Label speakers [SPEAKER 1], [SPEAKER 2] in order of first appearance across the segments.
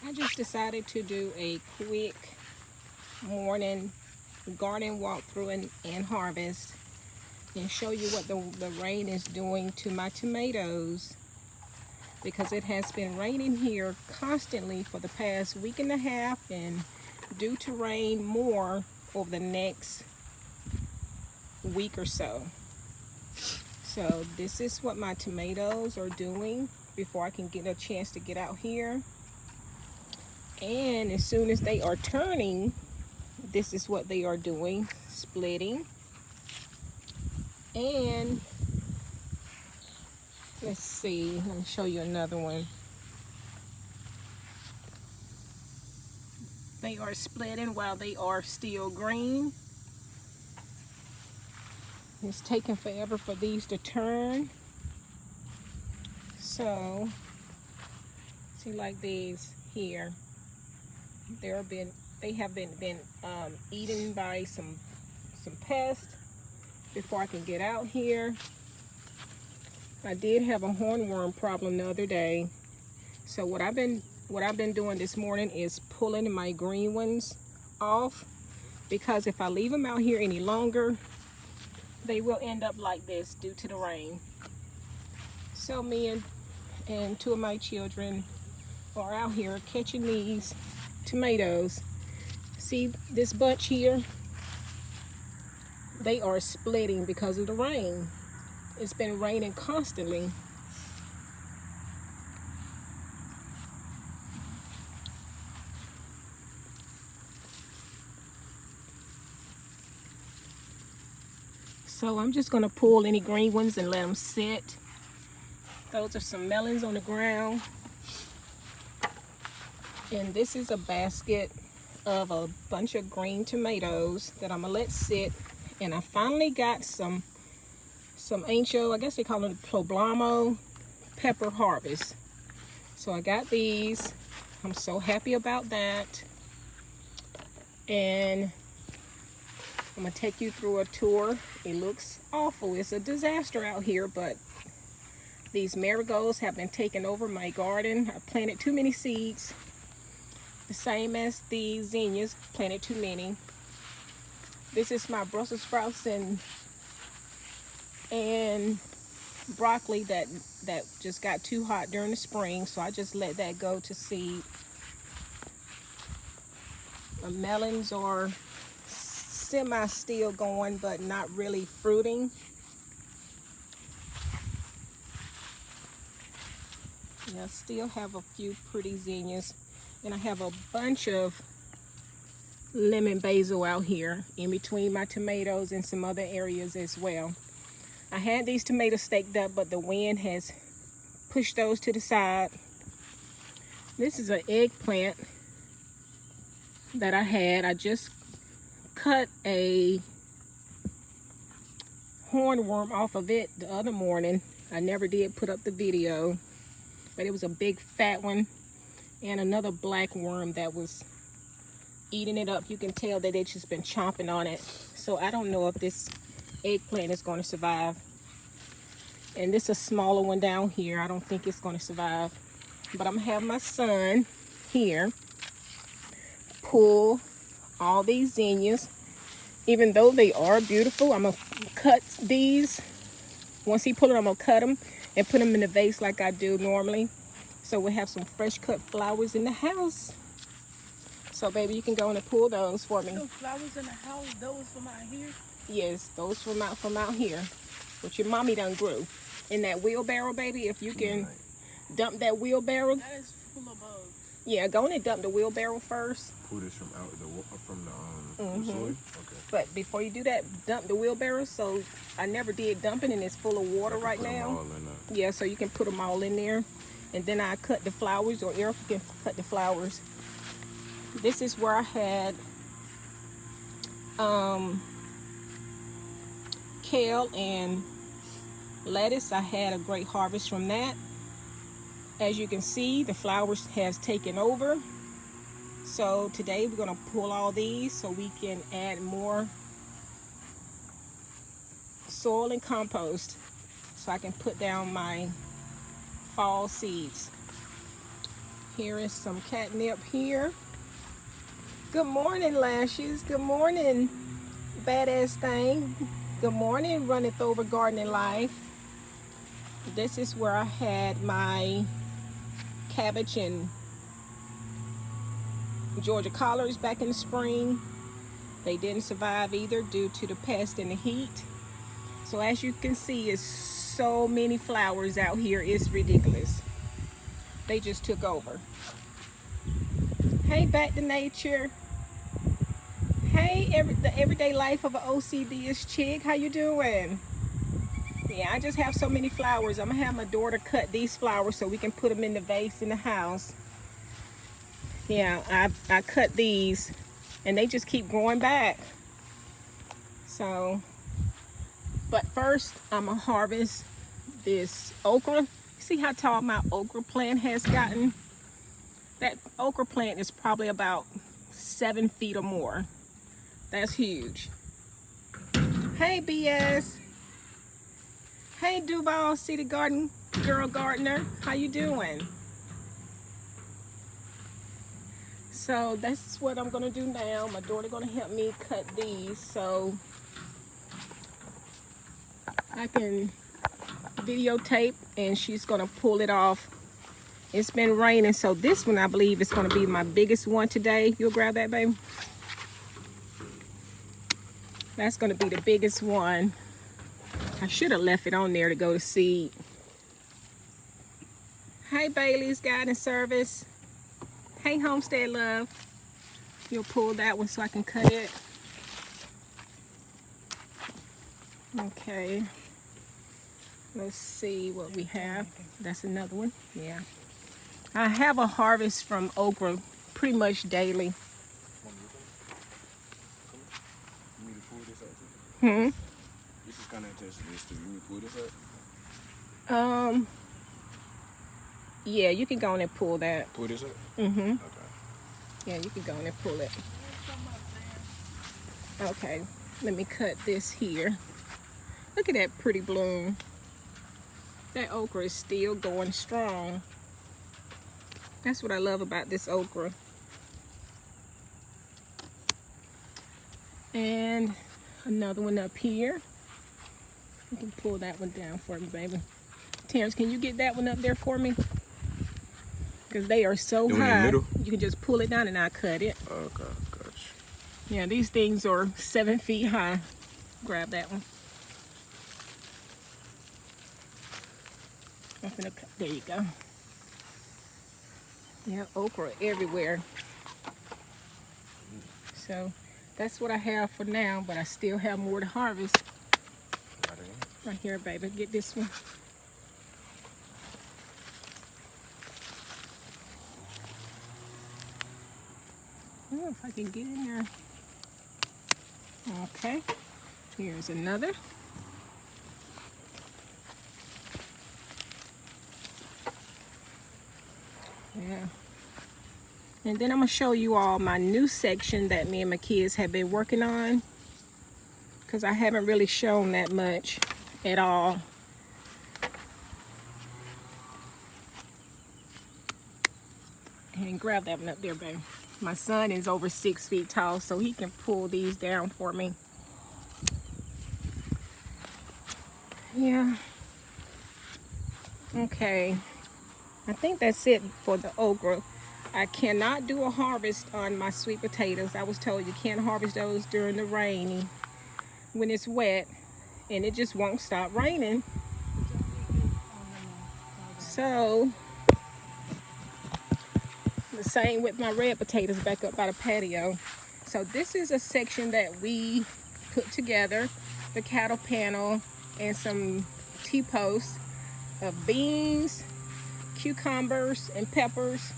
[SPEAKER 1] I just decided to do a quick morning garden walkthrough and harvest and show you what the rain is doing to my tomatoes, because it has been raining here constantly for the past week and a half and due to rain more over the next week or so. So this is what my tomatoes are doing before I can get a chance to get out here. And as soon as they are turning, this is what they are doing, splitting. And let's see, let me show you another one. They are splitting while they are still green. It's taking forever for these to turn. So, see, like these here, they have been eaten by some pests before I can get out here. I did have a hornworm problem the other day. So what I've been doing this morning is pulling my green ones off, because if I leave them out here any longer, they will end up like this due to the rain. So me and two of my children are out here catching these tomatoes. See this bunch here? They are splitting because of the rain. It's been raining constantly. So I'm just gonna pull any green ones and let them sit. Those are some melons on the ground. And this is a basket of a bunch of green tomatoes that I'm gonna let sit. And I finally got some ancho, I guess they call them poblano pepper harvest. So I got these. I'm so happy about that. And I'm gonna take you through a tour. It looks awful. It's a disaster out here, but these marigolds have been taking over my garden. I planted too many seeds. The same as the zinnias, planted too many. This is my Brussels sprouts and broccoli that just got too hot during the spring, so I just let that go to seed. The melons are semi still going, but not really fruiting. I still have a few pretty zinnias, and I have a bunch of lemon basil out here in between my tomatoes and some other areas as well. I had these tomatoes staked up, but the wind has pushed those to the side. This is an eggplant that I had. I just cut a hornworm off of it the other morning. I never did put up the video, but it was a big fat one, and another black worm that was eating it up. You can tell that it's just been chomping on it. So I don't know if this eggplant is going to survive. And this is a smaller one down here. I don't think it's going to survive. But I'm going to have my son here pull all these zinnias. Even though they are beautiful, I'm going to cut these. Once he pulls them, I'm going to cut them and put them in a vase like I do normally. So we'll have some fresh cut flowers in the house. So baby, you can go in and pull those for me.
[SPEAKER 2] So flowers in the house, those from out here?
[SPEAKER 1] Yes, those from out here. Which your mommy done grew. In that wheelbarrow, baby, if you can dump that wheelbarrow.
[SPEAKER 2] That is full of bugs.
[SPEAKER 1] Yeah, go in and dump the wheelbarrow first.
[SPEAKER 3] Pull this from the soil? Okay.
[SPEAKER 1] But before you do that, dump the wheelbarrow. So I never did dump it, and it's full of water right now. Yeah, so you can put them all in there. And then I cut the flowers, or Eric can cut the flowers. This is where I had kale and lettuce. I had a great harvest from that. As you can see, the flowers has taken over. So today we're going to pull all these so we can add more soil and compost so I can put down my fall seeds. Here is some catnip here. Good morning, Lashes. Good morning, badass thing. Good morning, Runneth Over Gardening Life. This is where I had my cabbage and Georgia collards back in the spring. They didn't survive either due to the pest and the heat. So as you can see, it's so many flowers out here. It's ridiculous. They just took over. Hey, back to nature. Hey, the everyday life of an OCD-ish chick. How you doing? Yeah, I just have so many flowers. I'm gonna have my daughter cut these flowers so we can put them in the vase in the house. Yeah, I cut these and they just keep growing back. So, but first I'm gonna harvest this okra. See how tall my okra plant has gotten? That okra plant is probably about 7 feet or more. That's huge. Hey, BS. Hey, Duval City Garden Girl Gardener. How you doing? So that's what I'm gonna do now. My daughter gonna help me cut these so I can videotape, and she's gonna pull it off. It's been raining, so this one I believe is gonna be my biggest one today. You'll grab that, baby? That's gonna be the biggest one. I should have left it on there to go to seed. Hey, Bailey's Guidance Service. Hey, Homestead Love. You'll pull that one so I can cut it. Okay. Let's see what we have. That's another one. Yeah. I have a harvest from okra pretty much daily. Hmm?
[SPEAKER 3] This is kind of attached to this too. You pull this up?
[SPEAKER 1] Yeah, you can go on and pull that.
[SPEAKER 3] Pull this up?
[SPEAKER 1] Mm-hmm.
[SPEAKER 3] Okay.
[SPEAKER 1] Yeah, you can go on and pull it. Okay, let me cut this here. Look at that pretty bloom. That okra is still going strong. That's what I love about this okra. And another one up here. You can pull that one down for me, baby. Terrence, can you get that one up there for me? Because they are so high. You can just pull it down and I'll cut it.
[SPEAKER 3] Okay, gotcha.
[SPEAKER 1] Yeah, these things are 7 feet high. Grab that one. I'm gonna cut. There you go. Yeah, okra everywhere. So that's what I have for now, but I still have more to harvest. Right here, baby. Get this one. Oh, if I can get in there. Okay. Here's another. Yeah. And then I'm going to show you all my new section that me and my kids have been working on, because I haven't really shown that much at all. And grab that one up there, baby. My son is over 6 feet tall, so he can pull these down for me. Yeah. Okay. I think that's it for the okra. I cannot do a harvest on my sweet potatoes. I was told you can't harvest those during the rain when it's wet, and it just won't stop raining. So the same with my red potatoes back up by the patio. So this is a section that we put together, the cattle panel and some T-posts of beans, cucumbers, and peppers.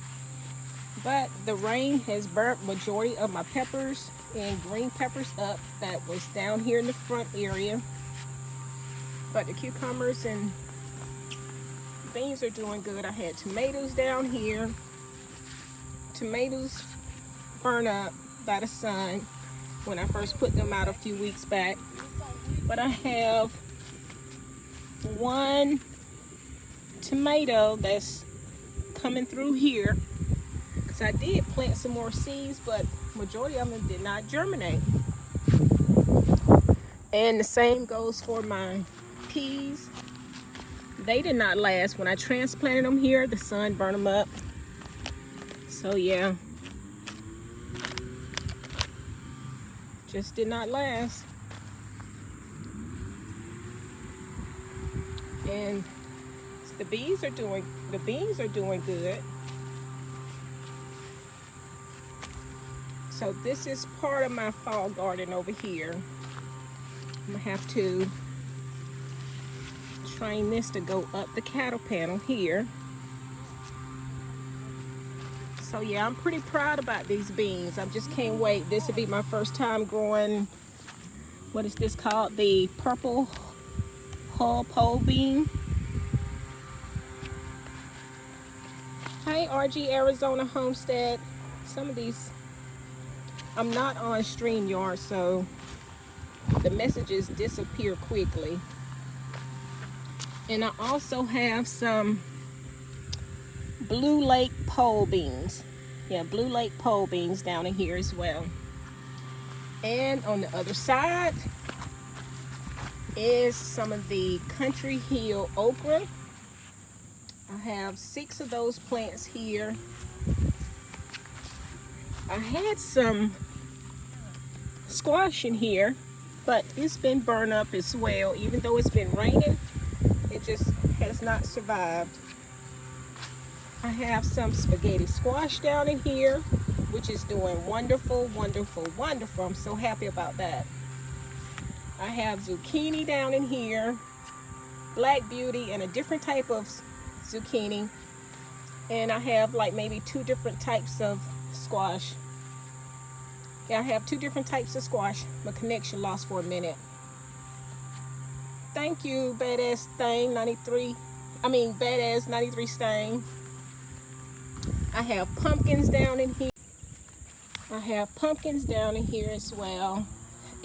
[SPEAKER 1] But the rain has burnt majority of my peppers and green peppers up that was down here in the front area. But the cucumbers and beans are doing good. I had tomatoes down here. Tomatoes burn up by the sun when I first put them out a few weeks back. But I have one tomato that's coming through here because I did plant some more seeds, but majority of them did not germinate. And the same goes for my peas. They did not last. When I transplanted them here, the sun burned them up. So yeah, just did not last. And the beans are doing good. So this is part of my fall garden over here. I'm gonna have to train this to go up the cattle panel here. So yeah, I'm pretty proud about these beans. I just can't wait. This will be my first time growing, what is this called? The purple hull pole bean. Hi, RG Arizona Homestead. Some of these, I'm not on StreamYard, so the messages disappear quickly. And I also have some Blue Lake pole beans. Yeah, Blue Lake pole beans down in here as well. And on the other side is some of the Country Hill okra. I have 6 of those plants here. I had some squash in here, but it's been burned up as well. Even though it's been raining, it just has not survived. I have some spaghetti squash down in here, which is doing wonderful, wonderful, wonderful. I'm so happy about that. I have zucchini down in here, Black Beauty, and a different type of zucchini. And I have like maybe 2 different types of squash. Yeah, I have 2 different types of squash. My connection lost for a minute. Thank you, Badass Thing 93. Badass 93 Stain. I have pumpkins down in here. I have pumpkins down in here as well.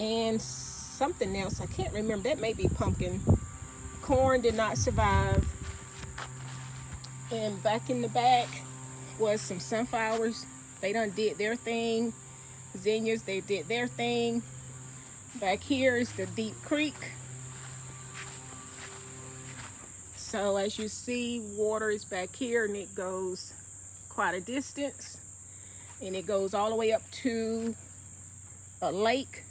[SPEAKER 1] And something else, I can't remember. That may be pumpkin. Corn did not survive. And back in the back was some sunflowers. They done did their thing. Zinnias, they did their thing. Back here is the deep creek. So as you see, water is back here and it goes quite a distance. And it goes all the way up to a lake.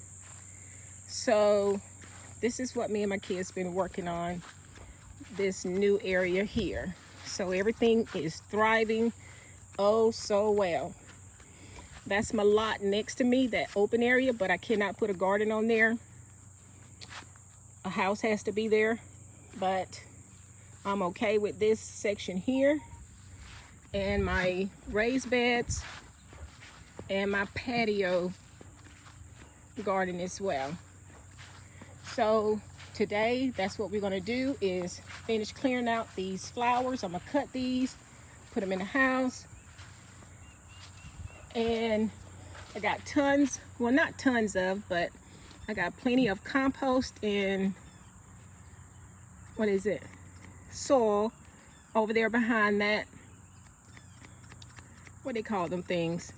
[SPEAKER 1] So this is what me and my kids been working on, this new area here. So everything is thriving oh so well. That's my lot next to me, that open area, but I cannot put a garden on there. A house has to be there, but I'm okay with this section here and my raised beds and my patio garden as well. So today, that's what we're gonna do, is finish clearing out these flowers. I'm gonna cut these, put them in the house. And I got tons, well not tons of, but I got plenty of compost and, what is it? Soil over there behind that, what do they call them things?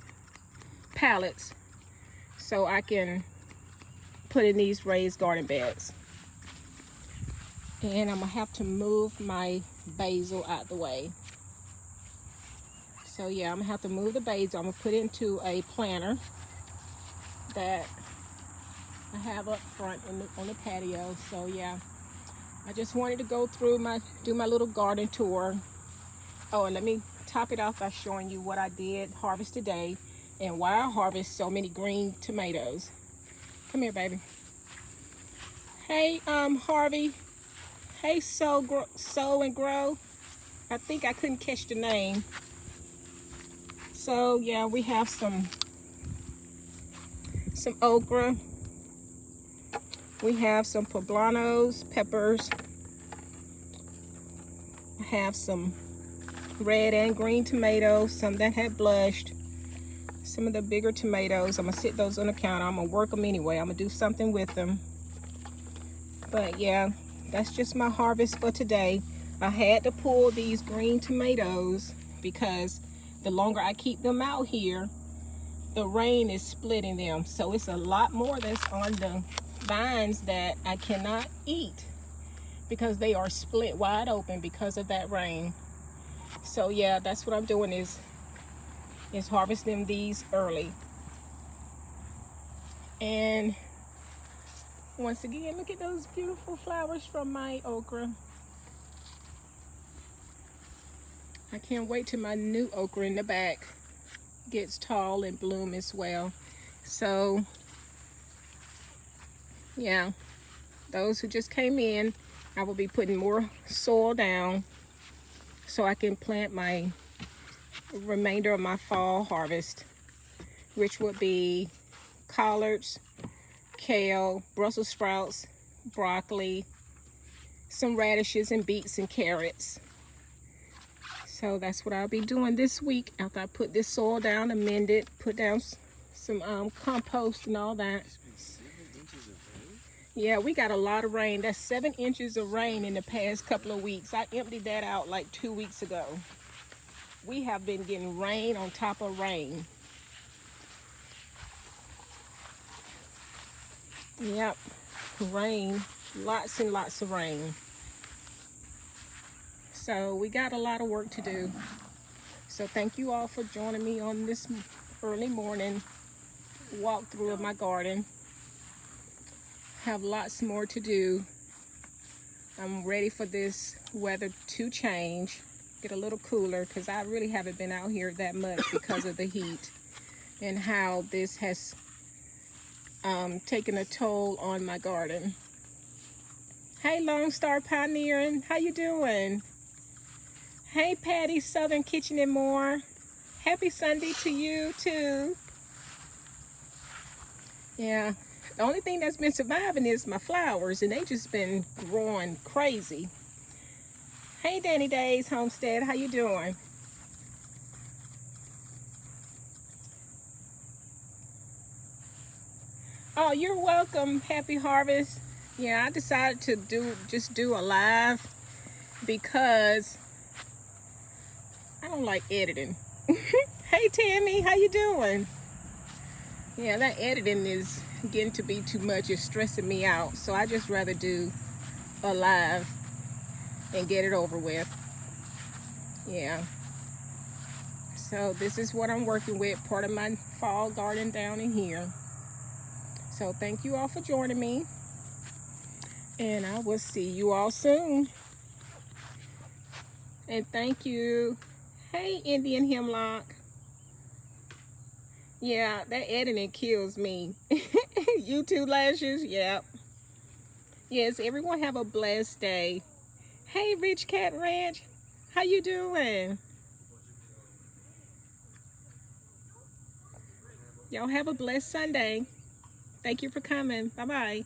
[SPEAKER 1] Pallets. So I can put in these raised garden beds. And I'm gonna have to move my basil out the way. So yeah, I'm gonna have to move the basil. I'm gonna put it into a planter that I have up front on the patio. So yeah, I just wanted to go through do my little garden tour. Oh, and let me top it off by showing you what I did harvest today and why I harvest so many green tomatoes. Come here, baby. Hey, Harvey. Hey, Sow and Grow. I think I couldn't catch the name. So yeah, we have some okra. We have some poblanos, peppers. I have some red and green tomatoes, some that had blushed. Some of the bigger tomatoes, I'm gonna sit those on the counter. I'm gonna work them anyway. I'm gonna do something with them. But yeah, that's just my harvest for today. I had to pull these green tomatoes because the longer I keep them out here, the rain is splitting them. So it's a lot more that's on the vines that I cannot eat because they are split wide open because of that rain. So yeah, that's what I'm doing is harvesting these early. And once again, look at those beautiful flowers from my okra. I can't wait till my new okra in the back gets tall and bloom as well. So yeah, those who just came in, I will be putting more soil down so I can plant my remainder of my fall harvest, which would be collards, kale, Brussels sprouts, broccoli, some radishes and beets and carrots. So that's what I'll be doing this week after I put this soil down, amend it, put down some compost and all that.
[SPEAKER 3] It's been 7 inches of rain?
[SPEAKER 1] Yeah, we got a lot of rain. That's 7 inches of rain in the past couple of weeks. I emptied that out like 2 weeks ago. We have been getting rain on top of rain. Yep, rain, lots and lots of rain. So we got a lot of work to do. So thank you all for joining me on this early morning walkthrough of my garden. Have lots more to do. I'm ready for this weather to change, get a little cooler, because I really haven't been out here that much because of the heat and how this has taken a toll on my garden. Hey, Lone Star Pioneering, how you doing? Hey, Patty, Southern Kitchen and More. Happy Sunday to you too. Yeah, the only thing that's been surviving is my flowers, and they just been growing crazy. Hey, Danny Days Homestead, how you doing? Oh, you're welcome. Happy harvest. Yeah, I decided to just do a live because I don't like editing. Hey, Tammy, how you doing? Yeah, that editing is getting to be too much. It's stressing me out. So I just rather do a live and get it over with. Yeah. So this is what I'm working with, part of my fall garden down in here. So thank you all for joining me. And I will see you all soon. And thank you. Hey, Indian Hemlock. Yeah, that editing kills me. YouTube lashes, yep. Yes, everyone have a blessed day. Hey, Rich Cat Ranch, how you doing? Y'all have a blessed Sunday. Thank you for coming. Bye-bye.